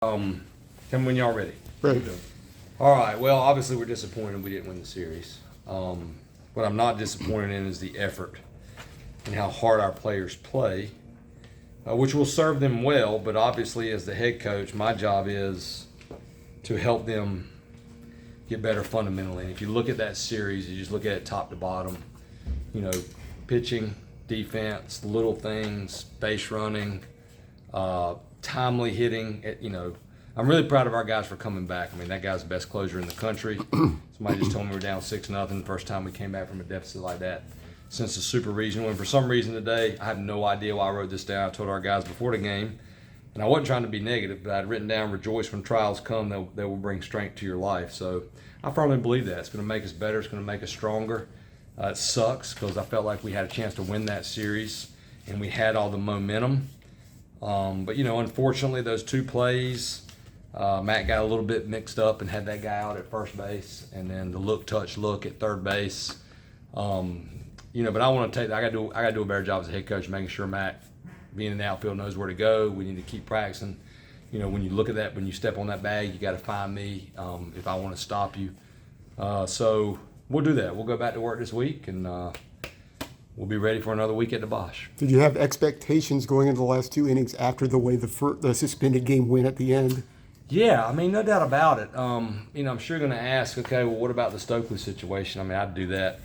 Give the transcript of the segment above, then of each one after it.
Tell me when y'all ready. Right. All right. Well, obviously we're disappointed we didn't win the series. What I'm not disappointed in is the effort and how hard our players play, which will serve them well. But obviously, as the head coach, my job is to help them get better fundamentally. And if you look at that series, you just look at it top to bottom. You know, pitching, defense, little things, base running, timely hitting. I'm really proud of our guys for coming back. I mean, that guy's the best closer in the country. Somebody just told me we're down 6-0. First time we came back from a deficit like that since the Super Regional. And for some reason today, I have no idea why I wrote this down. I told our guys before the game, and I wasn't trying to be negative, but I'd written down, rejoice when trials come, they will bring strength to your life. So I firmly believe that. It's going to make us better. It's going to make us stronger. It sucks because I felt like we had a chance to win that series, and we had all the momentum. But, unfortunately, those two plays, Matt got a little bit mixed up and had that guy out at first base, and then the look at third base. But I want to I got to do a better job as a head coach, making sure Matt, being in the outfield, knows where to go. We need to keep practicing. When you look at that, when you step on that bag, you got to find me if I want to stop you. So we'll do that. We'll go back to work this week, and we'll be ready for another week at the Bosch. Did you have expectations going into the last two innings after the way the suspended game went at the end? Yeah, I mean, no doubt about it. I'm sure you're going to ask, okay, well, what about the Stokely situation? I mean, I'd do that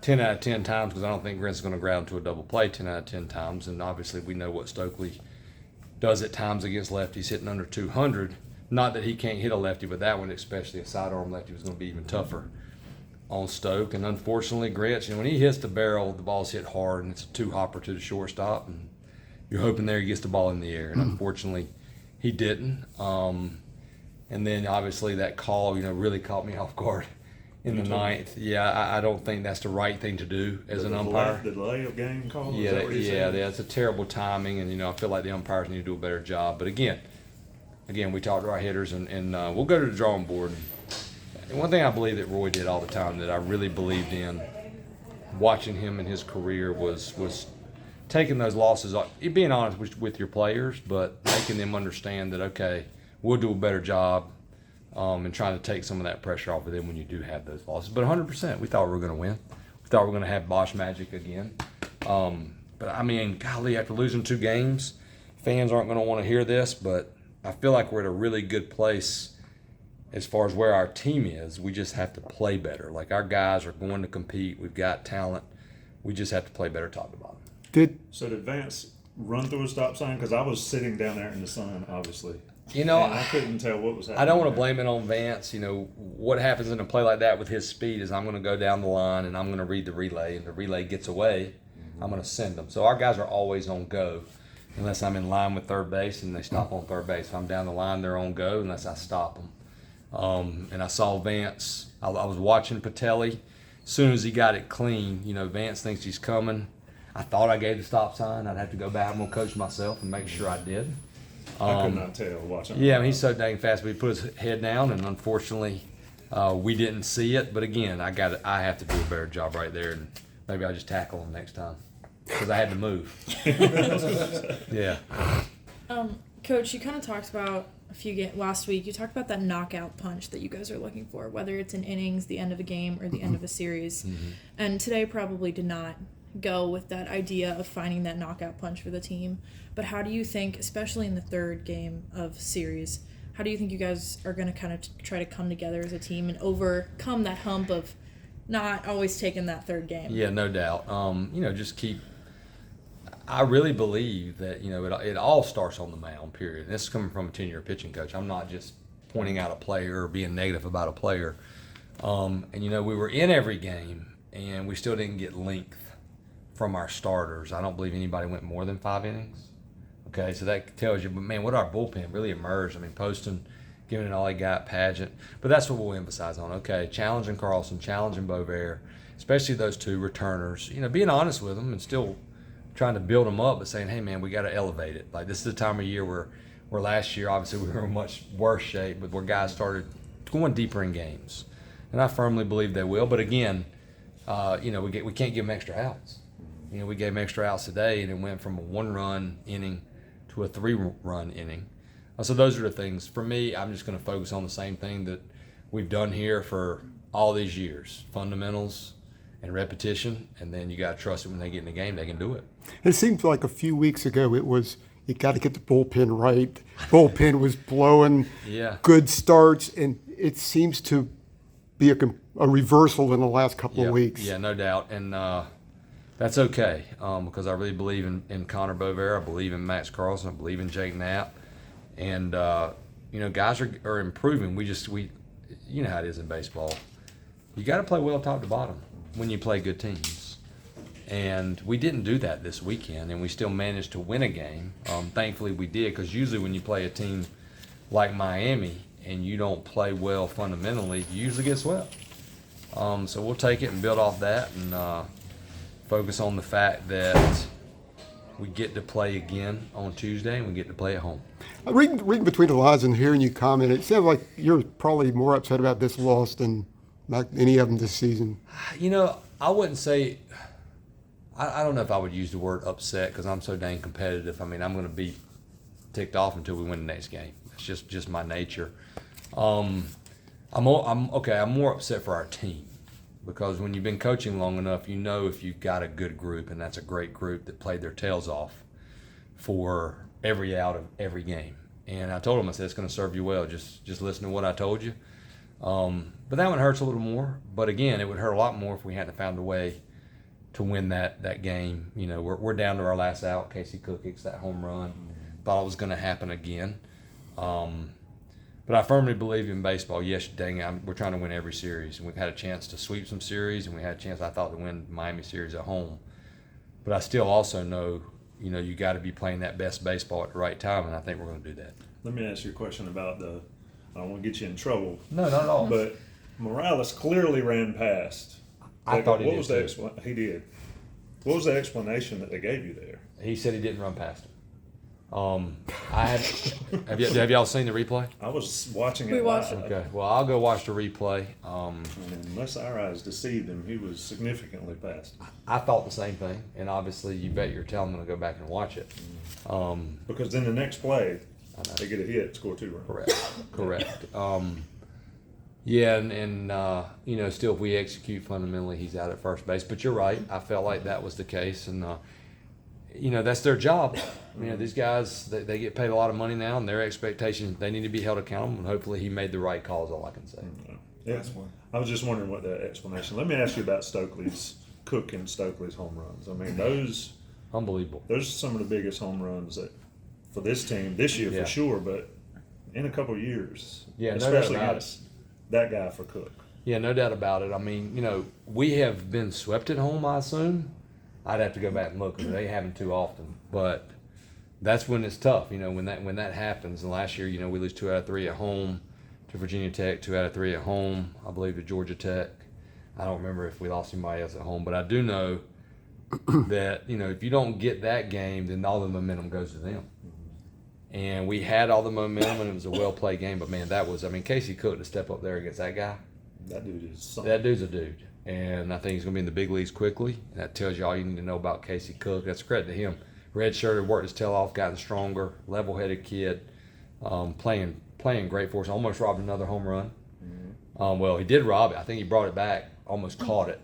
10 out of 10 times because I don't think Grant's going to ground to a double play 10 out of 10 times. And obviously we know what Stokely does at times against lefties, hitting under 200. Not that he can't hit a lefty, but that one, especially a sidearm lefty, was going to be even tougher on Stoke. And unfortunately, Grant, when he hits the barrel, the ball's hit hard, and it's a two-hopper to the shortstop. And you're hoping there he gets the ball in the air. And unfortunately, he didn't. And then obviously that call, really caught me off guard in the ninth. Yeah, I don't think that's the right thing to do as an umpire. The delay of game call? Yeah, that's a terrible timing, and I feel like the umpires need to do a better job. But again, we talked to our hitters, and we'll go to the drawing board. And one thing I believe that Roy did all the time that I really believed in, watching him in his career, was taking those losses, being honest with your players, but making them understand that, okay, we'll do a better job and trying to take some of that pressure off of them when you do have those losses. But 100%, we thought we were going to win. We thought we were going to have Bosch magic again. But, I mean, golly, after losing 2 games, fans aren't going to want to hear this, but I feel like we're at a really good place as far as where our team is. We just have to play better. Like, our guys are going to compete. We've got talent. We just have to play better top to bottom. So did Vance run through a stop sign? Because I was sitting down there in the sun, obviously. And I couldn't tell what was happening. I don't want to blame it on Vance. What happens in a play like that with his speed is I'm going to go down the line and I'm going to read the relay, and the relay gets away, I'm going to send them. So our guys are always on go unless I'm in line with third base and they stop on third base. If I'm down the line, they're on go unless I stop them. And I saw Vance. I was watching Patelli. As soon as he got it clean, Vance thinks he's coming. I thought I gave the stop sign. I'd have to go back. I'm going to coach myself and make sure I did. I could not tell watching. Yeah, I mean, he's so dang fast, but he put his head down, and unfortunately, we didn't see it. But again, I have to do a better job right there, and maybe I'll just tackle him next time because I had to move. Yeah. Coach, you kind of talked about last week. You talked about that knockout punch that you guys are looking for, whether it's in innings, the end of a game, or the end of a series. Mm-hmm. And today probably did not go with that idea of finding that knockout punch for the team. But how do you think, especially in the third game of series, how do you think you guys are going to kind of try to come together as a team and overcome that hump of not always taking that third game? Yeah, no doubt. I really believe that, it all starts on the mound, period. And this is coming from a 10-year pitching coach. I'm not just pointing out a player or being negative about a player. We were in every game, and we still didn't get length from our starters. I don't believe anybody went more than 5 innings. Okay, so that tells you, but man, what our bullpen really emerged. I mean, Poston giving it all he got, Pageant. But that's what we'll emphasize on. Okay, challenging Carlson, challenging Bovair, especially those 2 returners. Being honest with them and still trying to build them up, but saying, hey, man, we got to elevate it. Like, this is the time of year where last year, obviously, we were in much worse shape, but where guys started going deeper in games. And I firmly believe they will. But again, we can't give them extra outs. We gave them extra outs today, and it went from a 1-run inning to a 3-run inning. So those are the things. For me, I'm just going to focus on the same thing that we've done here for all these years: fundamentals and repetition. And then you got to trust it when they get in the game, they can do it. It seems like a few weeks ago it was, you got to get the bullpen right. Bullpen was blowing Yeah. good starts, and it seems to be a reversal in the last couple of weeks. Yeah, no doubt. And that's okay because I really believe in Connor Bovera. I believe in Max Carlson. I believe in Jake Knapp. And, guys are improving. We you know how it is in baseball. You got to play well top to bottom when you play good teams. And we didn't do that this weekend, and we still managed to win a game. Thankfully, we did, because usually when you play a team like Miami and you don't play well fundamentally, you usually get swept. So we'll take it and build off that and focus on the fact that we get to play again on Tuesday and we get to play at home. Reading between the lines and hearing you comment, it sounds like you're probably more upset about this loss than any of them this season. I wouldn't say – I don't know if I would use the word upset because I'm so dang competitive. I mean, I'm going to be ticked off until we win the next game. It's just my nature. I'm more upset for our team because when you've been coaching long enough, you know if you've got a good group, and that's a great group that played their tails off for every out of every game. And I told them, I said, it's going to serve you well. Just listen to what I told you. But that one hurts a little more. But again, it would hurt a lot more if we hadn't found a way to win that game. We're down to our last out. Casey Cook hits that home run. Thought it was going to happen again. But I firmly believe in baseball. Yes, we're trying to win every series. And we've had a chance to sweep some series, and we had a chance, I thought, to win Miami series at home. But I still also know, you got to be playing that best baseball at the right time, and I think we're going to do that. Let me ask you a question about I don't want to get you in trouble. No, not at all. But Morales clearly ran past. I thought he what did was too. He did. What was the explanation that they gave you there? He said he didn't run past him. Have y'all seen the replay? I was watching it. We watched live. it. Okay. Well, I'll go watch the replay. And unless our eyes deceived him, he was significantly past him. I thought the same thing, and obviously, you bet you're telling them to go back and watch it. Because in the next play, I know. they get a hit, score 2 runs. Correct. Yeah, and still, if we execute fundamentally, he's out at first base. But you're right. I felt like that was the case, and that's their job. These guys, they get paid a lot of money now, and their expectations, they need to be held accountable, and hopefully he made the right call is all I can say. Yeah. I was just wondering what that explanation. Let me ask you about Cook and Stokely's home runs. I mean, those Unbelievable. are some of the biggest home runs for this team this year Yeah. for sure, but in a couple of years. Yeah, no doubt especially about against that guy for Cook. Yeah, no doubt about it. I mean, we have been swept at home, I assume. I'd have to go back and look because they haven't too often. But that's when it's tough, when that happens. And last year, we lose 2 out of 3 at home to Virginia Tech, 2 out of 3 at home, I believe, to Georgia Tech. I don't remember if we lost anybody else at home, but I do know that, if you don't get that game, then all the momentum goes to them. And we had all the momentum, and it was a well-played game. But, man, Casey Cook to step up there against that guy. That dude is something. That dude's a dude. And I think he's going to be in the big leagues quickly. And that tells you all you need to know about Casey Cook. That's a credit to him. Red-shirted, worked his tail off, gotten stronger, level-headed kid, playing great for us. Almost robbed another home run. Well, he did rob it. I think he brought it back, almost caught it.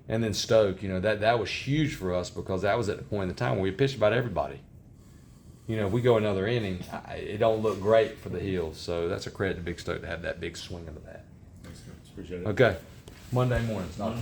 And then Stoke, that was huge for us because that was at the point in the time where we pitched about everybody. If we go another inning, it don't look great for the Heels. So that's a credit to Big Stoke to have that big swing of the bat. Appreciate it. Okay. Monday mornings, not